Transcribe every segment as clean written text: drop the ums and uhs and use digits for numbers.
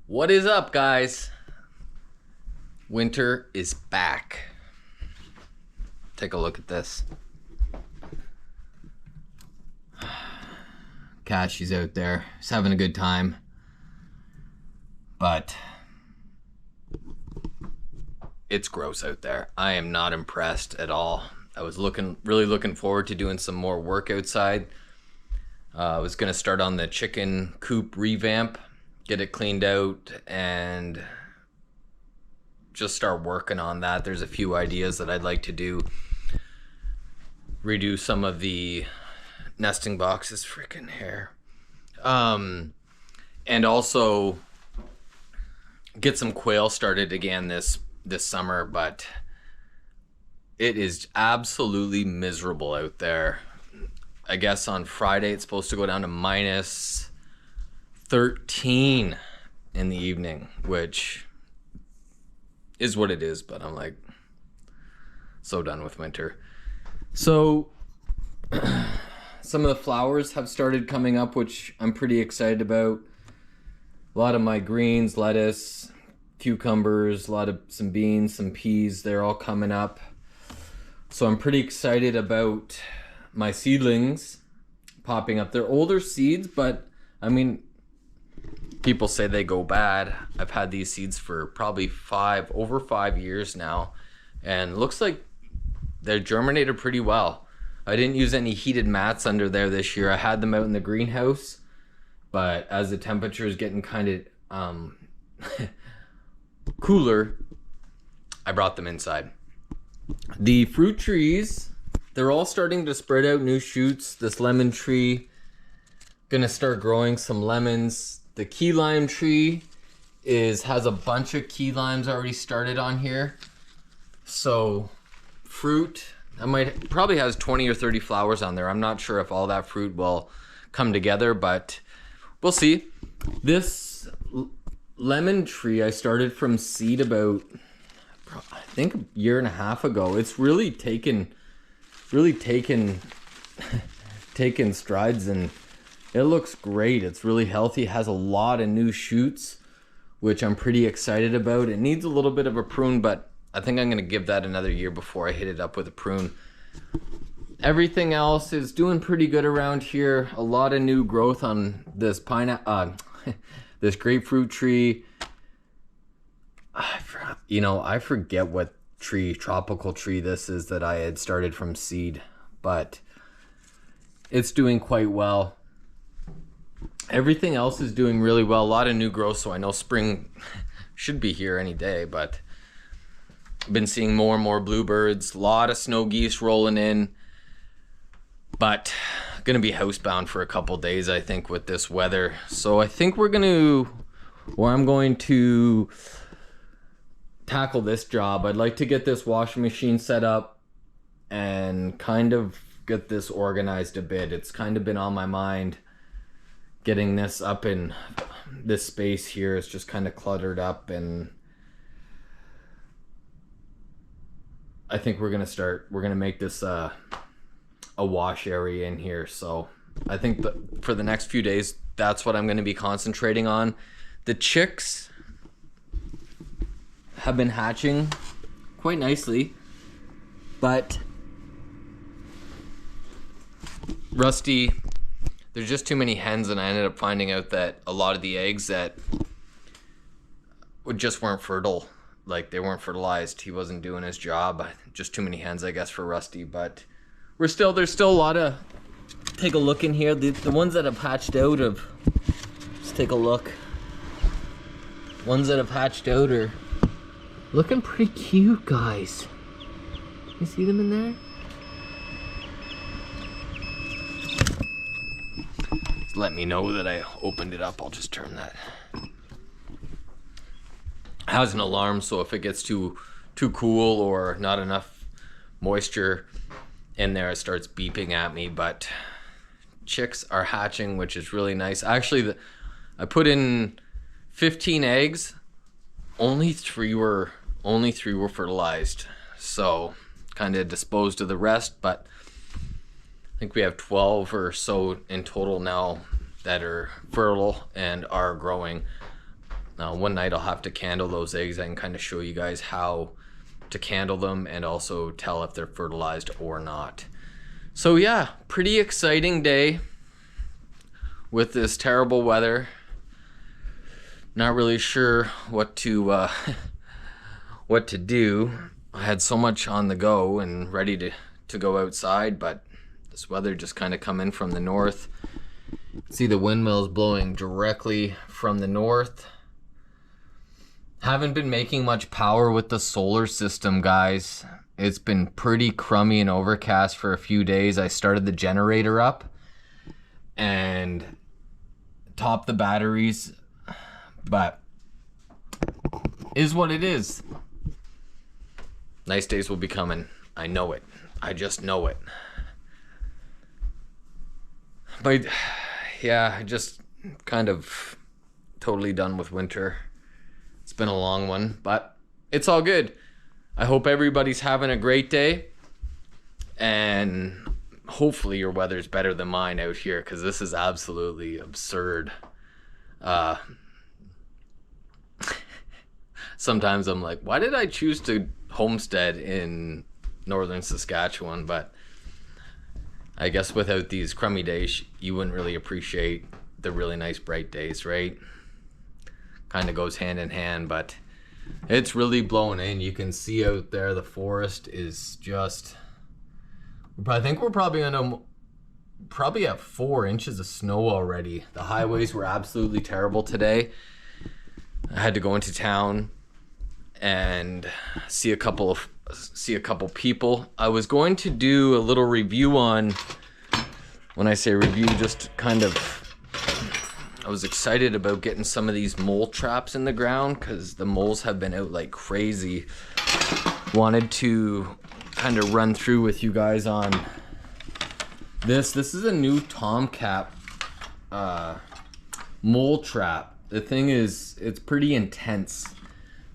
What is up, guys? Winter is back. Take a look at this. Cash, out there. He's having a good time. But it's gross out there. I am not impressed at all. I was really looking forward to doing some more work outside. I was going to start on the chicken coop revamp, get it cleaned out, and just start working on that. There's a few ideas that I'd like to do. Redo some of the nesting boxes, freaking hair. And also get some quail started again this summer, but it is absolutely miserable out there. I guess on Friday it's supposed to go down to minus 13 in the evening, which is what it is, but I'm like so done with winter. So some of the flowers have started coming up, which I'm pretty excited about. A lot of my greens, lettuce, cucumbers, some beans, some peas, they're all coming up. So I'm pretty excited about my seedlings popping up. They're older seeds, but I mean, people say they go bad. I've had these seeds for probably over 5 years now, and looks like they're germinated pretty well. I didn't use any heated mats under there this year. I had them out in the greenhouse, but as the temperature is getting kind of cooler, I brought them inside. The fruit trees, they're all starting to spread out new shoots. This lemon tree, gonna start growing some lemons. The key lime tree has a bunch of key limes already started on here. So fruit, probably has 20 or 30 flowers on there. I'm not sure if all that fruit will come together, but we'll see. This lemon tree I started from seed about, I think, a year and a half ago. It's really taken strides, and it looks great. It's really healthy. It has a lot of new shoots, which I'm pretty excited about. It needs a little bit of a prune, but I think I'm going to give that another year before I hit it up with a prune. Everything else is doing pretty good around here. A lot of new growth on this this grapefruit tree. I forget what tropical tree this is that I had started from seed, but it's doing quite well. Everything else is doing really well. A lot of new growth, so I know spring should be here any day, but I've been seeing more and more bluebirds, a lot of snow geese rolling in, but gonna be housebound for a couple days, I think, with this weather. So I think I'm going to tackle this job. I'd like to get this washing machine set up and kind of get this organized a bit. It's kind of been on my mind, getting this up in this space here. It's just kind of cluttered up, and I think we're gonna make this a wash area in here. So I think that for the next few days, that's what I'm going to be concentrating on. The chicks have been hatching quite nicely, but Rusty, there's just too many hens, and I ended up finding out that a lot of the eggs that just weren't fertile. Like, they weren't fertilized. He wasn't doing his job. Just too many hens, I guess, for Rusty. But there's still a lot of, take a look in here. The ones that have hatched out let's take a look. Ones that have hatched out are looking pretty cute, guys. You see them in there? Let me know that I opened it up. I'll just turn that. It has an alarm, so if it gets too cool or not enough moisture in there, it starts beeping at me. But chicks are hatching, which is really nice. Actually, I put in 15 eggs. Only three were fertilized, so kind of disposed of the rest. But I think we have 12 or so in total now that are fertile and are growing. One night I'll have to candle those eggs. I can kind of show you guys how to candle them and also tell if they're fertilized or not. So yeah, pretty exciting day with this terrible weather. Not really sure what to what to do. I had so much on the go and ready to go outside, but this weather just kind of come in from the north. See the windmills blowing directly from the north. Haven't been making much power with the solar system, guys. It's been pretty crummy and overcast for a few days. I started the generator up and topped the batteries, but is what it is. Nice days will be coming. I know it. I just know it. But yeah, just kind of totally done with winter. It's been a long one, but it's all good. I hope everybody's having a great day, and hopefully your weather's better than mine out here, because this is absolutely absurd. Sometimes I'm like, why did I choose to homestead in northern Saskatchewan? But I guess without these crummy days, you wouldn't really appreciate the really nice bright days, right? Kind of goes hand in hand, but it's really blowing in. You can see out there the forest is just, I think we're probably at 4 inches of snow already. The highways were absolutely terrible today. I had to go into town and see a couple people. I was going to do a little review on, when I say review, just kind of, I was excited about getting some of these mole traps in the ground because the moles have been out like crazy. Wanted to kind of run through with you guys on this. This is a new Tomcat mole trap. The thing is, it's pretty intense.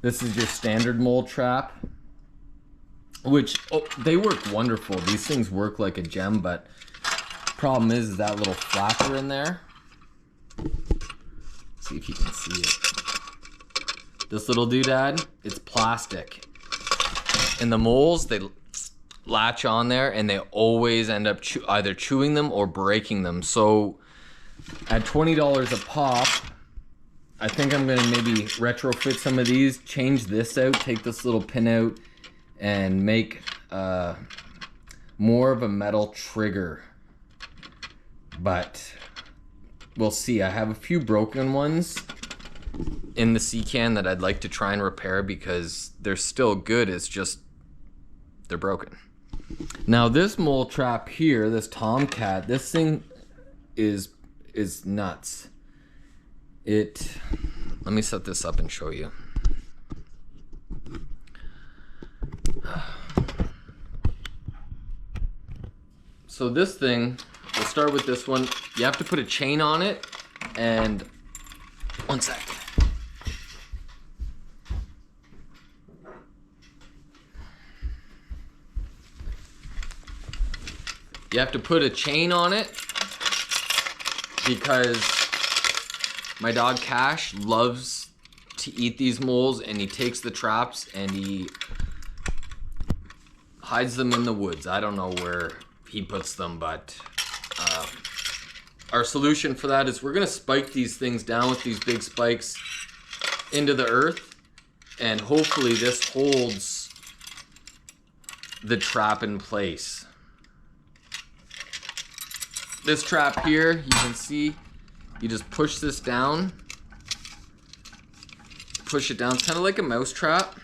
This is your standard mole trap, which, they work wonderful. These things work like a gem, but problem is that little flapper in there. See if you can see it. This little doodad, it's plastic. And the moles, they latch on there and they always end up either chewing them or breaking them. So at $20 a pop, I think I'm gonna maybe retrofit some of these, change this out, take this little pin out, and make more of a metal trigger. But we'll see. I have a few broken ones in the sea can that I'd like to try and repair because they're still good. It's just they're broken. Now this mole trap here, this Tomcat, this thing is nuts. Let me set this up and show you. So this thing, we'll start with this one. You have to put a chain on it, and one sec. You have to put a chain on it because my dog Cash loves to eat these moles, and he takes the traps and he hides them in the woods. I don't know where he puts them, but our solution for that is we're gonna spike these things down with these big spikes into the earth, and hopefully this holds the trap in place. This trap here, you can see, you just push this down, push it down. It's kind of like a mouse trap,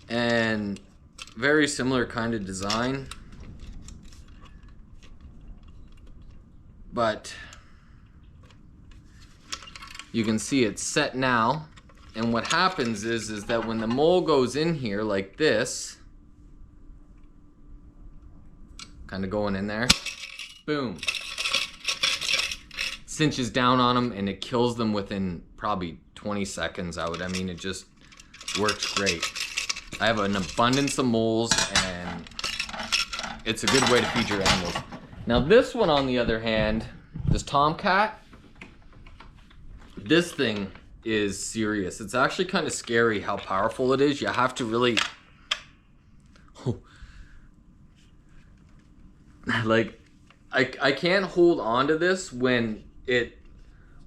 and very similar kind of design, but you can see it's set now. And what happens is that when the mole goes in here like this, kind of going in there, boom, cinches down on them and it kills them within probably 20 seconds. I mean, it just works great. I have an abundance of moles, and it's a good way to feed your animals. Now this one, on the other hand, this Tomcat, this thing is serious. It's actually kind of scary how powerful it is. You have to really like I can't hold on to this when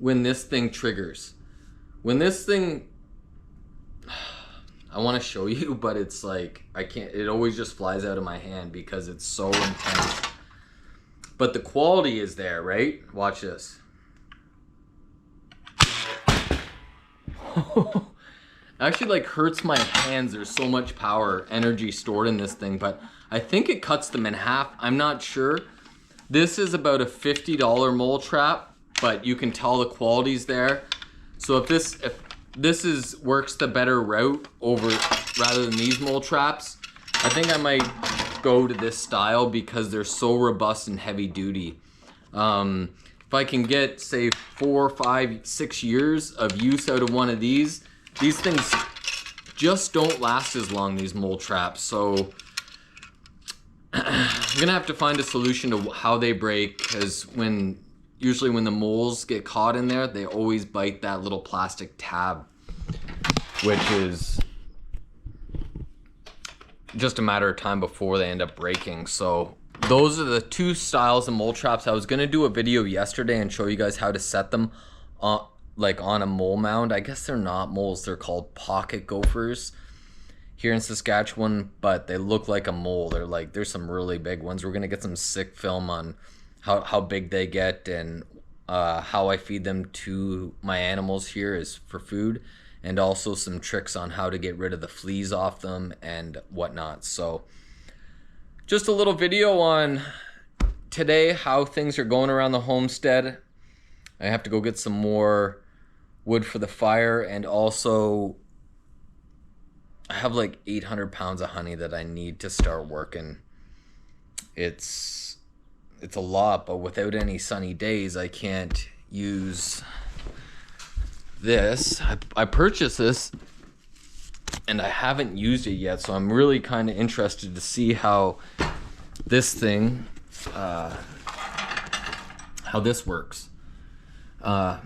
this thing triggers. When this thing, I want to show you, but it's like I can't, it always just flies out of my hand because it's so intense. But the quality is there, right? Watch this. Actually like hurts my hands. There's so much power, energy stored in this thing, but I think it cuts them in half. I'm not sure. This is about a $50 mole trap, but you can tell the quality's there. So if this works the better route over rather than these mole traps, I think I might go to this style because they're so robust and heavy duty. If I can get, say, 4, 5, 6 years of use out of one of these things just don't last as long, these mole traps. So I'm gonna have to find a solution to how they break, because usually when the moles get caught in there, they always bite that little plastic tab, which is just a matter of time before they end up breaking. So those are the two styles of mole traps. I was gonna do a video yesterday and show you guys how to set them on, like on a mole mound. I guess they're not moles, they're called pocket gophers here in Saskatchewan, but they look like a mole. There's some really big ones. We're gonna get some sick film on how big they get and how I feed them to my animals here is for food, and also some tricks on how to get rid of the fleas off them and whatnot. So just a little video on today, how things are going around the homestead. I have to go get some more wood for the fire, and also I have like 800 pounds of honey that I need to start working. It's a lot, but without any sunny days, I can't use this. I purchased this and I haven't used it yet, so I'm really kind of interested to see how this thing, how this works. I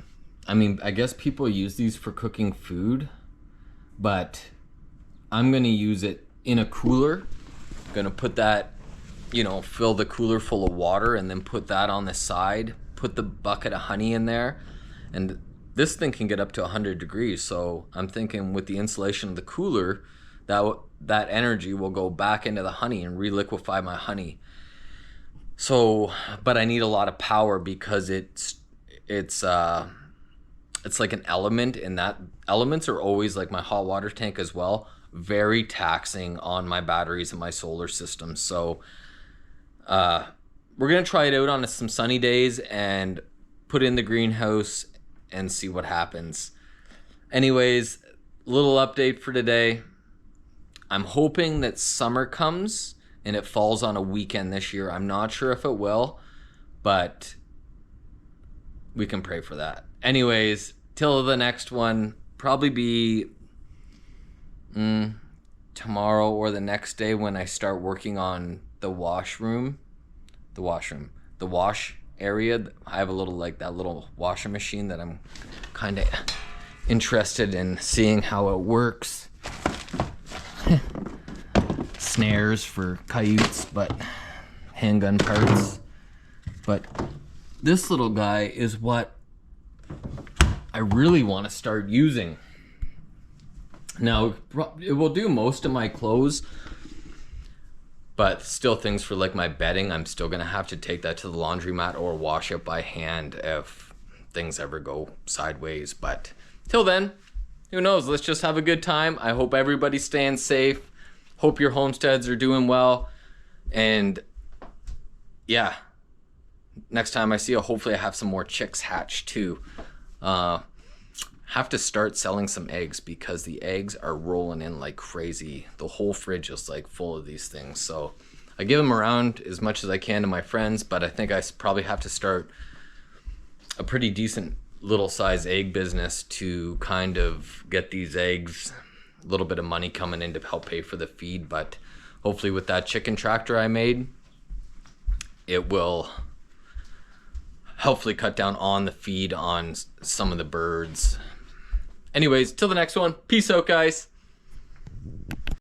mean, I guess people use these for cooking food, but I'm gonna use it in a cooler. I'm gonna put that, fill the cooler full of water and then put that on the side, put the bucket of honey in there, and this thing can get up to 100 degrees. So I'm thinking with the insulation of the cooler, that energy will go back into the honey and reliquefy my honey. So, but I need a lot of power because it's like an element, and that elements are always, like my hot water tank as well, very taxing on my batteries and my solar system. So we're gonna try it out on some sunny days and put it in the greenhouse and see what happens. Anyways, little update for today. I'm hoping that summer comes and it falls on a weekend this year. I'm not sure if it will, but we can pray for that. Anyways, till the next one, probably be tomorrow or the next day when I start working on the wash area. I have a little, like that little washer machine that I'm kind of interested in seeing how it works. Snares for coyotes, but handgun parts. But this little guy is what I really want to start using. Now, it will do most of my clothes, but still things for like my bedding, I'm still going to have to take that to the laundromat or wash it by hand if things ever go sideways. But till then, who knows? Let's just have a good time. I hope everybody's staying safe. Hope your homesteads are doing well. And yeah, next time I see you, hopefully I have some more chicks hatched too. Have to start selling some eggs because the eggs are rolling in like crazy. The whole fridge is like full of these things. So I give them around as much as I can to my friends, but I think I probably have to start a pretty decent little size egg business to kind of get these eggs, a little bit of money coming in to help pay for the feed. But hopefully with that chicken tractor I made, it will hopefully cut down on the feed on some of the birds. Anyways, till the next one. Peace out, guys.